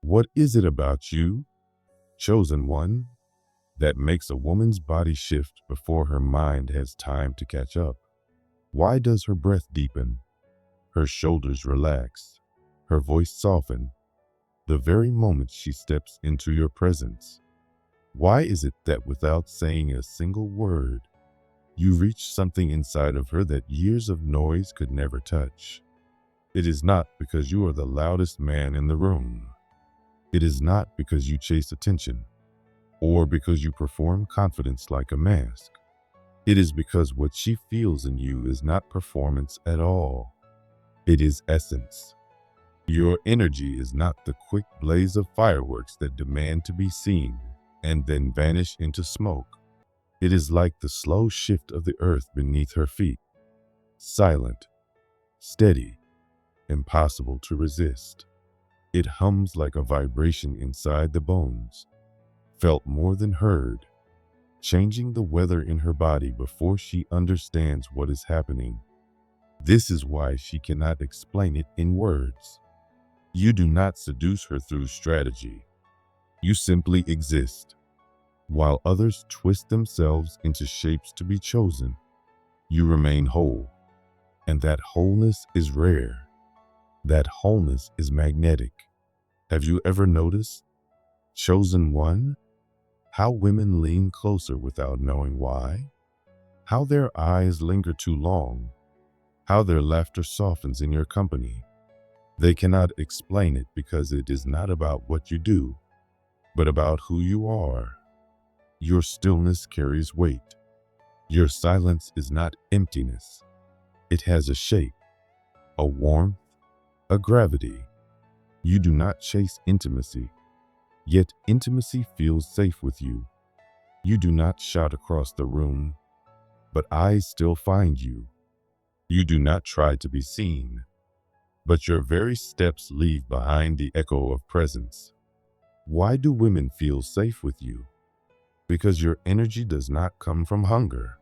What is it about you, chosen one, that makes a woman's body shift before her mind has time to catch up? Why does her breath deepen, her shoulders relax, her voice soften, the very moment she steps into your presence? Why is it that without saying a single word, you reach something inside of her that years of noise could never touch? It is not because you are the loudest man in the room. It is not because you chase attention, or because you perform confidence like a mask. It is because what she feels in you is not performance at all. It is essence. Your energy is not the quick blaze of fireworks that demand to be seen and then vanish into smoke. It is like the slow shift of the earth beneath her feet, silent, steady, impossible to resist. It hums like a vibration inside the bones, felt more than heard, changing the weather in her body before she understands what is happening. This is why she cannot explain it in words. You do not seduce her through strategy. You simply exist. While others twist themselves into shapes to be chosen, you remain whole. And that wholeness is rare. That wholeness is magnetic. Have you ever noticed, chosen one, how women lean closer without knowing why? How their eyes linger too long? How their laughter softens in your company? They cannot explain it because it is not about what you do, but about who you are. Your stillness carries weight. Your silence is not emptiness. It has a shape, a warmth, a gravity. You do not chase intimacy, yet intimacy feels safe with you. You do not shout across the room, but eyes still find you. You do not try to be seen, but your very steps leave behind the echo of presence. Why do women feel safe with you? Because your energy does not come from hunger.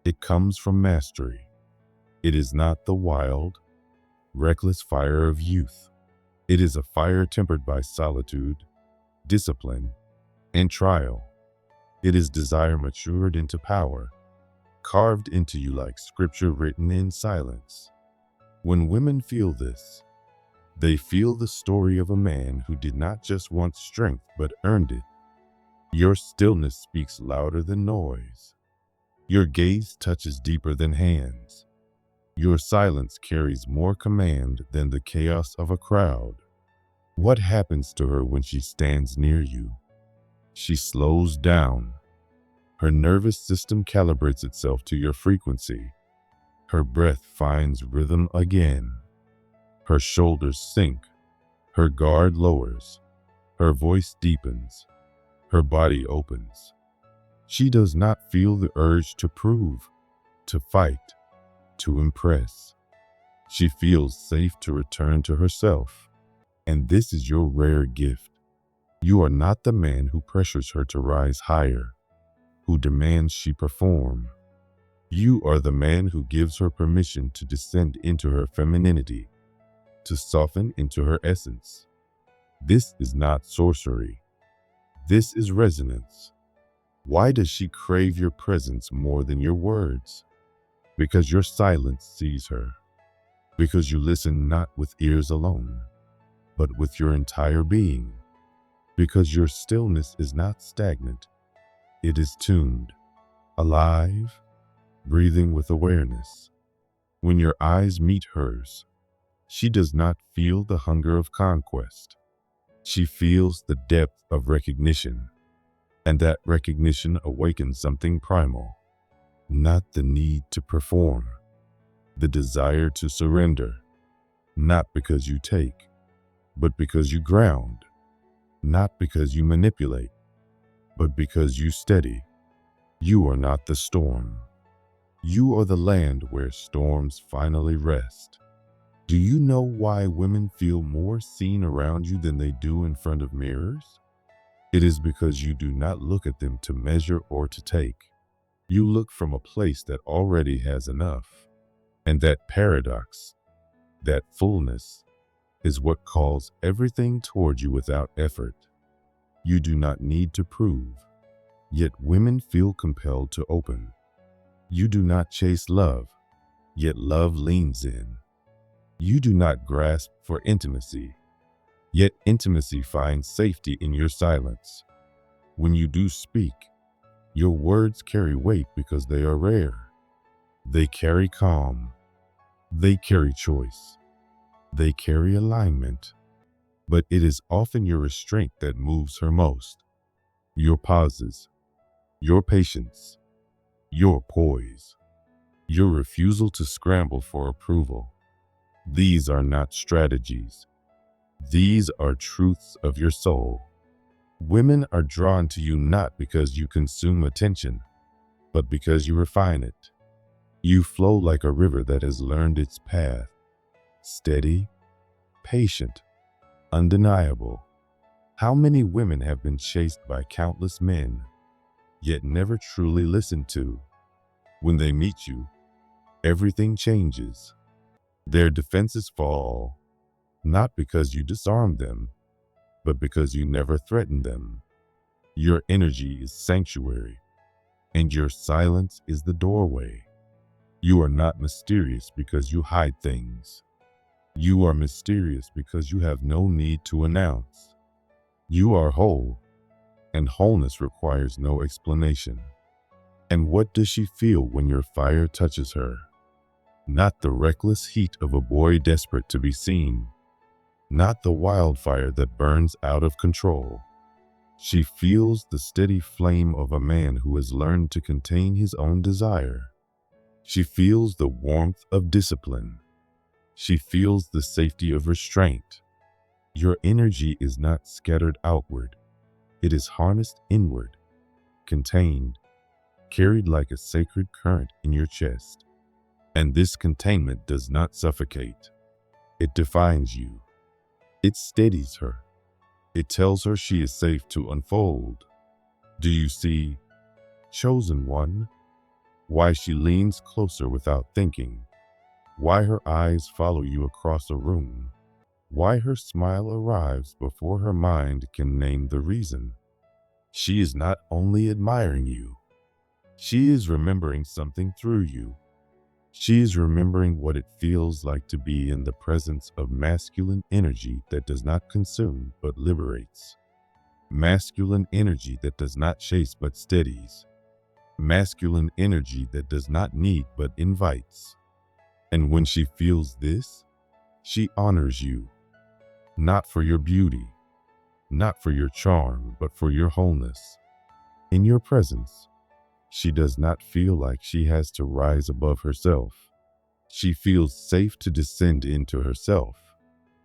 It comes from mastery. It is not the wild, reckless fire of youth. It is a fire tempered by solitude, discipline, and trial. It is desire matured into power, carved into you like scripture written in silence. When women feel this, they feel the story of a man who did not just want strength but earned it. Your stillness speaks louder than noise. Your gaze touches deeper than hands. Your silence carries more command than the chaos of a crowd. What happens to her when she stands near you? She slows down. Her nervous system calibrates itself to your frequency. Her breath finds rhythm again. Her shoulders sink. Her guard lowers. Her voice deepens. Her body opens. She does not feel the urge to prove, to fight, to impress. She feels safe to return to herself. And this is your rare gift. You are not the man who pressures her to rise higher, who demands she perform. You are the man who gives her permission to descend into her femininity, to soften into her essence. This is not sorcery. This is resonance. Why does she crave your presence more than your words? Because your silence sees her. Because you listen not with ears alone, but with your entire being. Because your stillness is not stagnant. It is tuned, alive, breathing with awareness. When your eyes meet hers, she does not feel the hunger of conquest. She feels the depth of recognition, and that recognition awakens something primal, not the need to perform, the desire to surrender, not because you take, but because you ground, not because you manipulate, but because you steady. You are not the storm. You are the land where storms finally rest. Do you know why women feel more seen around you than they do in front of mirrors? It is because you do not look at them to measure or to take. You look from a place that already has enough. And that paradox, that fullness, is what calls everything toward you without effort. You do not need to prove, yet women feel compelled to open. You do not chase love, yet love leans in. You do not grasp for intimacy, yet intimacy finds safety in your silence. When you do speak, your words carry weight because they are rare. They carry calm. They carry choice. They carry alignment. But it is often your restraint that moves her most. Your pauses, your patience, your poise, your refusal to scramble for approval. These are not strategies. These are truths of your soul. Women are drawn to you not because you consume attention, but because you refine it. You flow like a river that has learned its path, steady, patient, undeniable. How many women have been chased by countless men, yet never truly listened to? When they meet you, everything changes. Their defenses fall, not because you disarmed them, but because you never threatened them. Your energy is sanctuary, and your silence is the doorway. You are not mysterious because you hide things. You are mysterious because you have no need to announce. You are whole, and wholeness requires no explanation. And what does she feel when your fire touches her? Not the reckless heat of a boy desperate to be seen, not the wildfire that burns out of control. She feels the steady flame of a man who has learned to contain his own desire. She feels the warmth of discipline. She feels the safety of restraint. Your energy is not scattered outward. It is harnessed inward, contained, carried like a sacred current in your chest. And this containment does not suffocate. It defines you. It steadies her. It tells her she is safe to unfold. Do you see, chosen one, why she leans closer without thinking? Why her eyes follow you across a room? Why her smile arrives before her mind can name the reason? She is not only admiring you, she is remembering something through you. She is remembering what it feels like to be in the presence of masculine energy that does not consume but liberates. Masculine energy that does not chase but steadies. Masculine energy that does not need but invites. And when she feels this, she honors you, not for your beauty, not for your charm, but for your wholeness. In your presence, she does not feel like she has to rise above herself. She feels safe to descend into herself.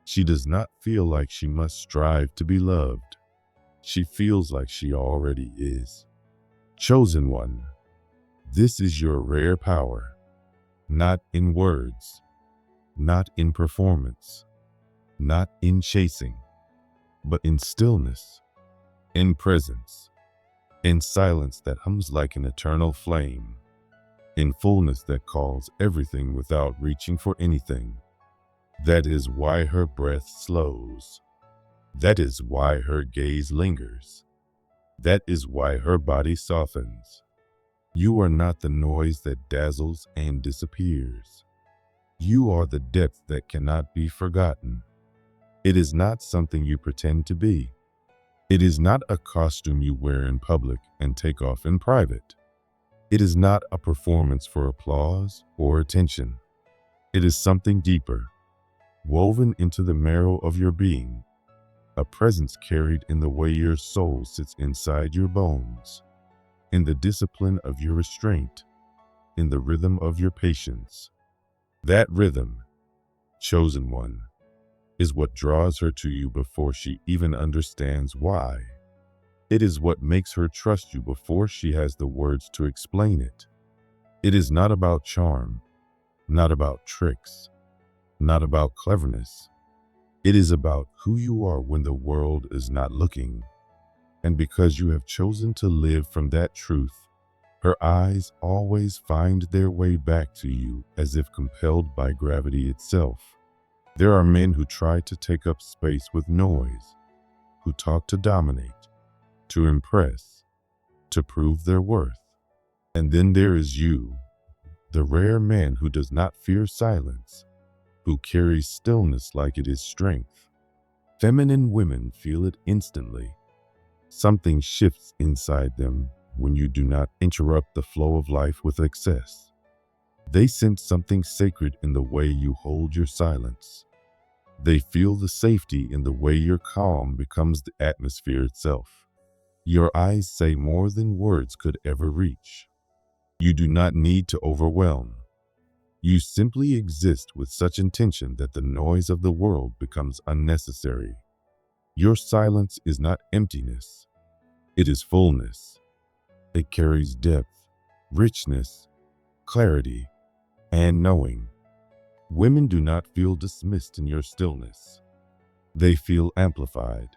She does not feel like she must strive to be loved. She feels like she already is. Chosen one, this is your rare power, not in words, not in performance, not in chasing, but in stillness, in presence, in silence that hums like an eternal flame, in fullness that calls everything without reaching for anything. That is why her breath slows. That is why her gaze lingers. That is why her body softens. You are not the noise that dazzles and disappears. You are the depth that cannot be forgotten. It is not something you pretend to be. It is not a costume you wear in public and take off in private. It is not a performance for applause or attention. It is something deeper, woven into the marrow of your being, a presence carried in the way your soul sits inside your bones, in the discipline of your restraint, in the rhythm of your patience. That rhythm, chosen one, is what draws her to you before she even understands why. It is what makes her trust you before she has the words to explain it. It is not about charm, not about tricks, not about cleverness. It is about who you are when the world is not looking. And because you have chosen to live from that truth, her eyes always find their way back to you as if compelled by gravity itself. There are men who try to take up space with noise, who talk to dominate, to impress, to prove their worth. And then there is you, the rare man who does not fear silence, who carries stillness like it is strength. Feminine women feel it instantly. Something shifts inside them when you do not interrupt the flow of life with excess. They sense something sacred in the way you hold your silence. They feel the safety in the way your calm becomes the atmosphere itself. Your eyes say more than words could ever reach. You do not need to overwhelm. You simply exist with such intention that the noise of the world becomes unnecessary. Your silence is not emptiness. It is fullness. It carries depth, richness, clarity, and knowing. Women do not feel dismissed in your stillness. They feel amplified,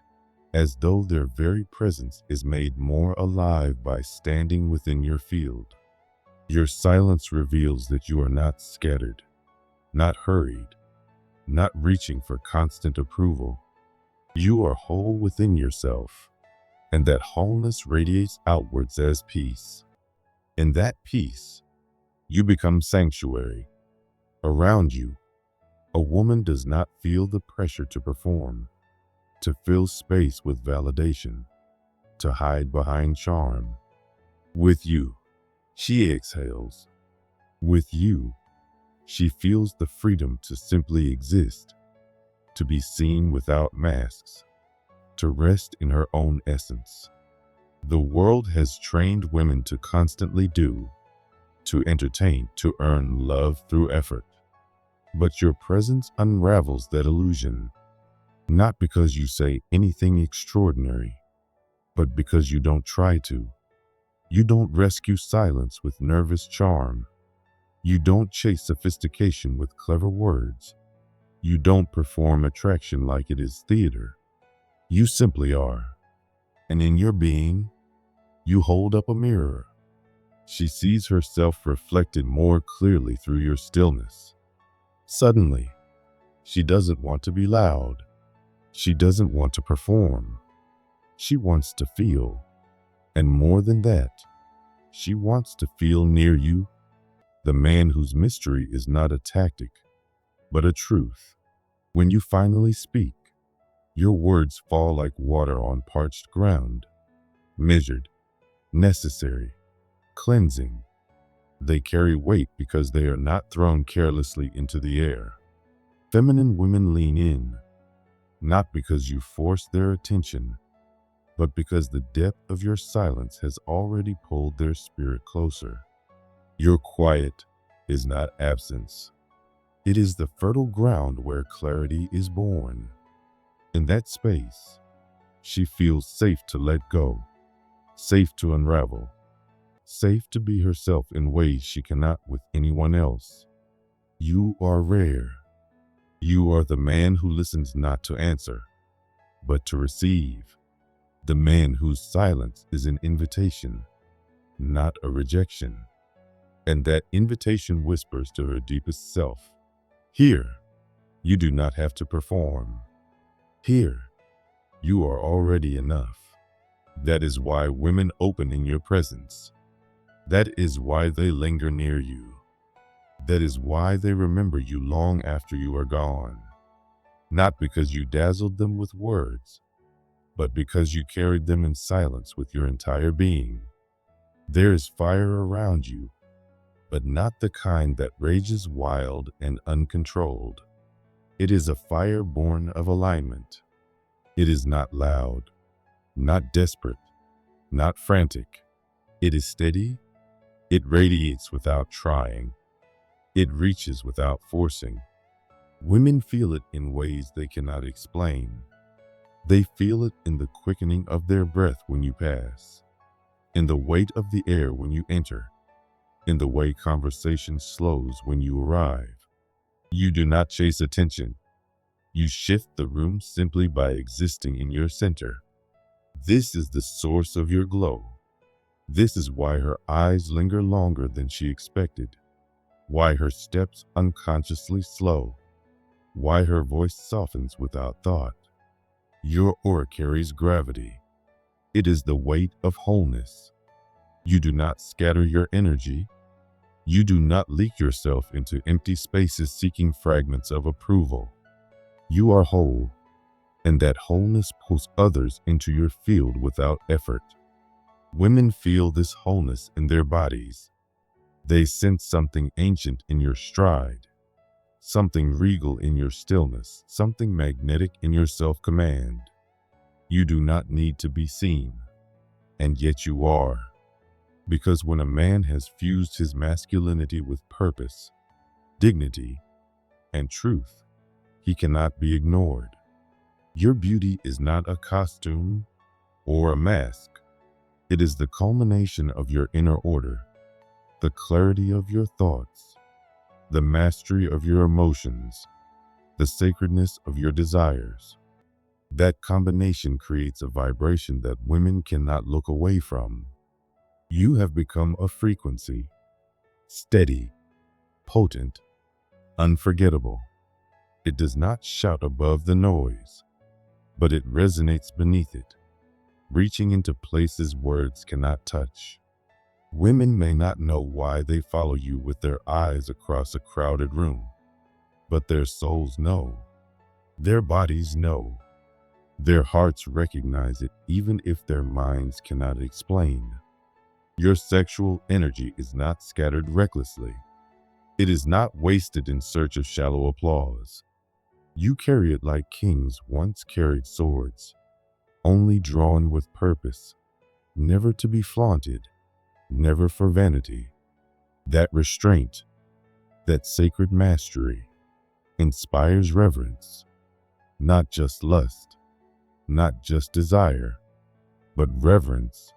as though their very presence is made more alive by standing within your field. Your silence reveals that you are not scattered, not hurried, not reaching for constant approval. You are whole within yourself, and that wholeness radiates outwards as peace. In that peace, you become sanctuary. Around you, a woman does not feel the pressure to perform, to fill space with validation, to hide behind charm. With you, she exhales. With you, she feels the freedom to simply exist, to be seen without masks, to rest in her own essence. The world has trained women to constantly do, to entertain, to earn love through effort. But your presence unravels that illusion, not because you say anything extraordinary, but because you don't try to. You don't rescue silence with nervous charm. You don't chase sophistication with clever words. You don't perform attraction like it is theater. You simply are. And in your being, you hold up a mirror. She sees herself reflected more clearly through your stillness. Suddenly, she doesn't want to be loud. She doesn't want to perform. She wants to feel. And more than that, she wants to feel near you, the man whose mystery is not a tactic, but a truth. When you finally speak, your words fall like water on parched ground, measured, necessary, cleansing. They carry weight because they are not thrown carelessly into the air. Feminine women lean in, not because you force their attention, but because the depth of your silence has already pulled their spirit closer. Your quiet is not absence. It is the fertile ground where clarity is born. In that space, she feels safe to let go, safe to unravel, safe to be herself in ways she cannot with anyone else. You are rare. You are the man who listens not to answer, but to receive. The man whose silence is an invitation, not a rejection. And that invitation whispers to her deepest self, here, you do not have to perform. Here, you are already enough. That is why women open in your presence. That is why they linger near you. That is why they remember you long after you are gone. Not because you dazzled them with words, but because you carried them in silence with your entire being. There is fire around you, but not the kind that rages wild and uncontrolled. It is a fire born of alignment. It is not loud, not desperate, not frantic. It is steady. It radiates without trying. It reaches without forcing. Women feel it in ways they cannot explain. They feel it in the quickening of their breath when you pass, in the weight of the air when you enter, in the way conversation slows when you arrive. You do not chase attention. You shift the room simply by existing in your center. This is the source of your glow. This is why her eyes linger longer than she expected, why her steps unconsciously slow, why her voice softens without thought. Your aura carries gravity. It is the weight of wholeness. You do not scatter your energy. You do not leak yourself into empty spaces seeking fragments of approval. You are whole, and that wholeness pulls others into your field without effort. Women feel this wholeness in their bodies. They sense something ancient in your stride, something regal in your stillness, something magnetic in your self-command. You do not need to be seen, and yet you are. Because when a man has fused his masculinity with purpose, dignity, and truth, he cannot be ignored. Your beauty is not a costume or a mask. It is the culmination of your inner order, the clarity of your thoughts, the mastery of your emotions, the sacredness of your desires. That combination creates a vibration that women cannot look away from. You have become a frequency, steady, potent, unforgettable. It does not shout above the noise, but it resonates beneath it, reaching into places words cannot touch. Women may not know why they follow you with their eyes across a crowded room, but their souls know. Their bodies know. Their hearts recognize it even if their minds cannot explain. Your sexual energy is not scattered recklessly. It is not wasted in search of shallow applause. You carry it like kings once carried swords, only drawn with purpose, never to be flaunted, never for vanity. That restraint, that sacred mastery, inspires reverence, not just lust, not just desire, but reverence,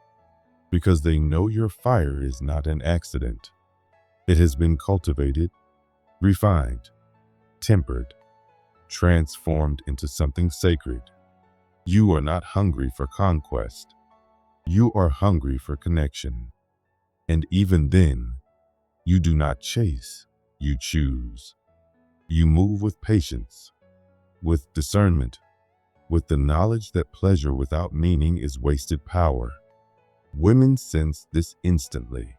because they know your fire is not an accident. It has been cultivated, refined, tempered, transformed into something sacred. You are not hungry for conquest. You are hungry for connection. And even then, you do not chase, you choose. You move with patience, with discernment, with the knowledge that pleasure without meaning is wasted power. Women sense this instantly.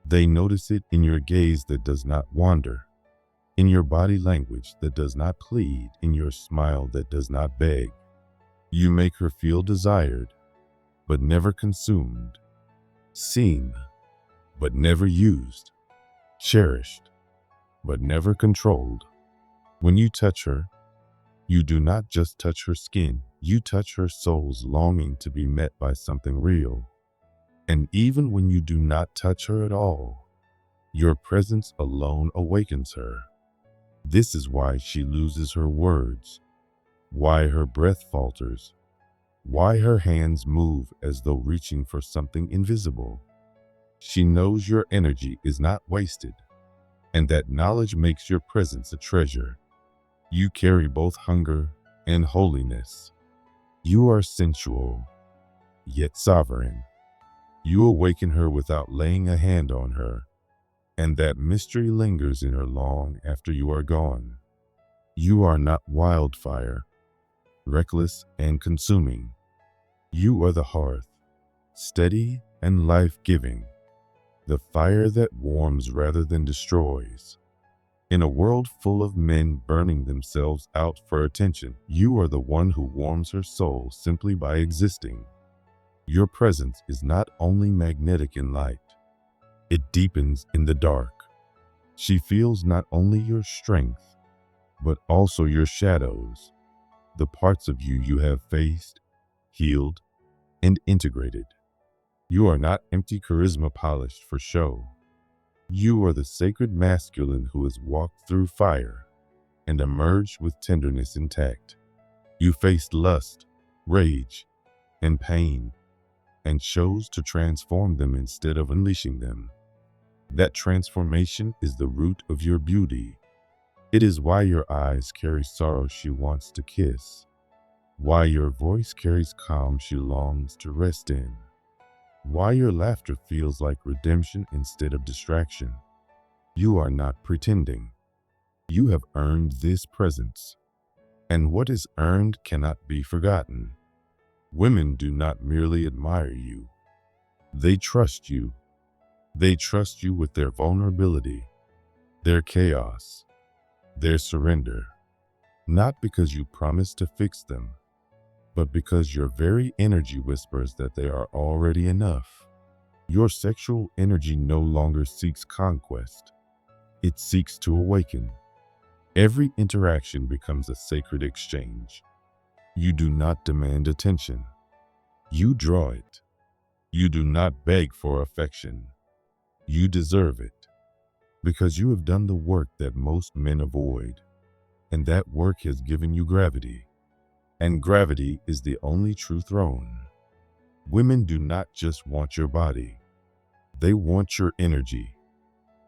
They notice it in your gaze that does not wander, in your body language that does not plead, in your smile that does not beg. You make her feel desired, but never consumed, seen, but never used, cherished, but never controlled. When you touch her, you do not just touch her skin, you touch her soul's longing to be met by something real. And even when you do not touch her at all, your presence alone awakens her. This is why she loses her words, why her breath falters, why her hands move as though reaching for something invisible. She knows your energy is not wasted, and that knowledge makes your presence a treasure. You carry both hunger and holiness. You are sensual, yet sovereign. You awaken her without laying a hand on her, and that mystery lingers in her long after you are gone. You are not wildfire, reckless and consuming. You are the hearth, steady and life-giving, the fire that warms rather than destroys. In a world full of men burning themselves out for attention, you are the one who warms her soul simply by existing. Your presence is not only magnetic in light, it deepens in the dark. She feels not only your strength, but also your shadows, the parts of you you have faced, healed, and integrated. You are not empty charisma polished for show. You are the sacred masculine who has walked through fire and emerged with tenderness intact. You faced lust, rage, and pain, and chose to transform them instead of unleashing them. That transformation is the root of your beauty. It is why your eyes carry sorrow she wants to kiss, why your voice carries calm she longs to rest in, why your laughter feels like redemption instead of distraction. You are not pretending. You have earned this presence, and what is earned cannot be forgotten. Women do not merely admire you. They trust you. They trust you with their vulnerability, their chaos, their surrender, not because you promise to fix them, but because your very energy whispers that they are already enough. Your sexual energy no longer seeks conquest. It seeks to awaken. Every interaction becomes a sacred exchange. You do not demand attention. You draw it. You do not beg for affection. You deserve it, because you have done the work that most men avoid, and that work has given you gravity. And gravity is the only true throne. Women do not just want your body. They want your energy,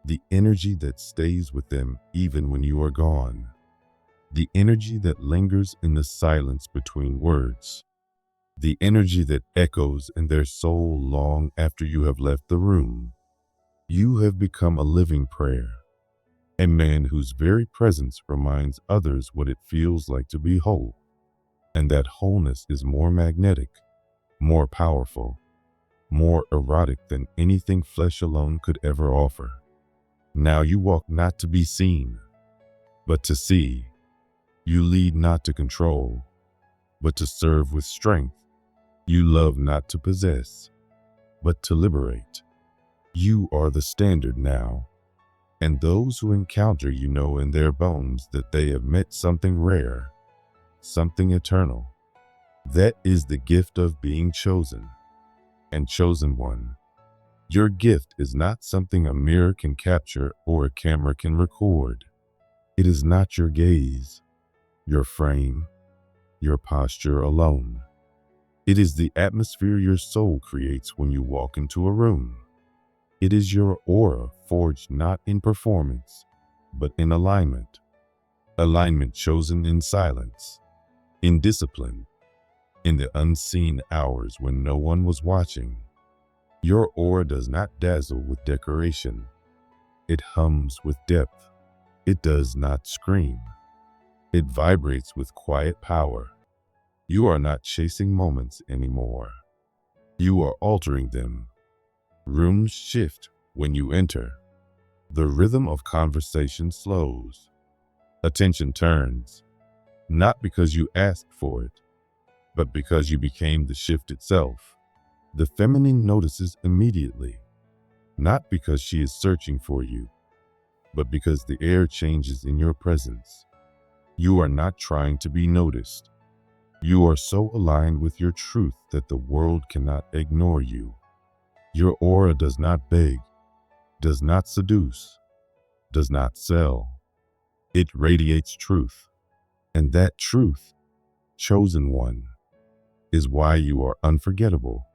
the energy that stays with them even when you are gone, the energy that lingers in the silence between words, the energy that echoes in their soul long after you have left the room. You have become a living prayer, a man whose very presence reminds others what it feels like to be whole. And that wholeness is more magnetic, more powerful, more erotic than anything flesh alone could ever offer. Now you walk not to be seen, but to see. You lead not to control, but to serve with strength. You love not to possess, but to liberate. You are the standard now, and those who encounter you know in their bones that they have met something rare, something eternal. That is the gift of being chosen, and chosen one. Your gift is not something a mirror can capture or a camera can record. It is not your gaze, your frame, your posture alone. It is the atmosphere your soul creates when you walk into a room. It is your aura forged not in performance, but in alignment. Alignment chosen in silence, in discipline, in the unseen hours when no one was watching. Your aura does not dazzle with decoration. It hums with depth. It does not scream. It vibrates with quiet power. You are not chasing moments anymore. You are altering them. Rooms shift when you enter. The rhythm of conversation slows. Attention turns, not because you asked for it, but because you became the shift itself. The feminine notices immediately, not because she is searching for you, but because the air changes in your presence. You are not trying to be noticed. You are so aligned with your truth that the world cannot ignore you. Your aura does not beg, does not seduce, does not sell. It radiates truth. And that truth, chosen one, is why you are unforgettable.